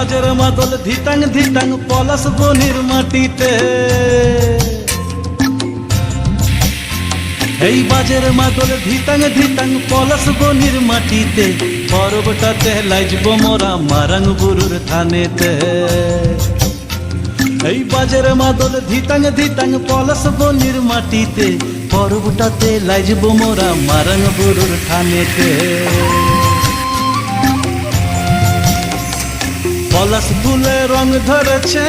বাজের মাদল ধিতাং ধিতাং পলাশ বনির মাটিতে, এই বাজের মাদল ধিতাং ধিতাং পলাশ বনির মাটিতে, পর্বটাতে লাইজব মোরা মারাং বুরুর থানেতে। এই বাজের মাদল ধিতাং ধিতাং পলাশ বনির মাটিতে, পর্বটাতে লাইজব মোরা মারাং বুরুর থানেতে। পলাশ ফুলে রং ধরেছে,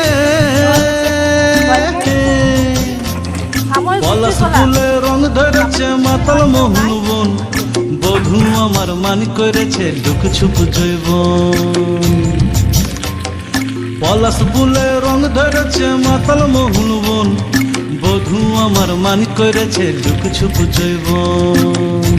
পলাশ ফুলে রং ধরেছে মাতাল মোহন বন, বধূ আমার মান করেছে লুক ছুপ জৈবন। পলাশ ফুলে রং ধরেছে মাতাল মোহন বন, বধূ আমার মান করেছে লুক ছুপ জৈবন।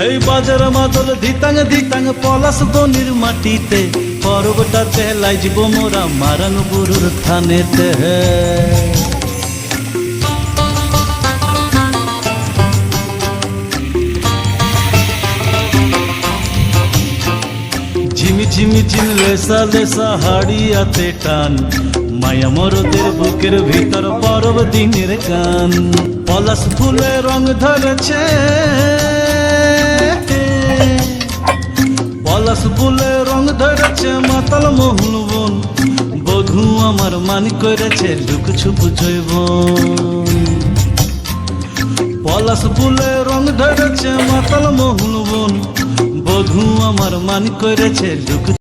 এই বাজার মাদল ধিতাং ধিতাং পলাশ বনির মাটিতে, পর্বটাতে লাইজব মোরা মারান বুরুর থানেতে। ঝিমি ঝিমি ঝিম লেসা লেসা হাড়িয়াতে টান, মায়া মরদের বুকের ভিতর পরব দিনের গান। পলাশ ফুলে রং ধরেছে, পলাশ ফুলে রং ধরেছে মাতাল মোহন বন, বধূ আমার মান করেছে লুক ছুপ জৈবন। পলাশ ফুলে রং ধরেছে মাতাল মোহন বন, বধূ আমার মান করেছে লুক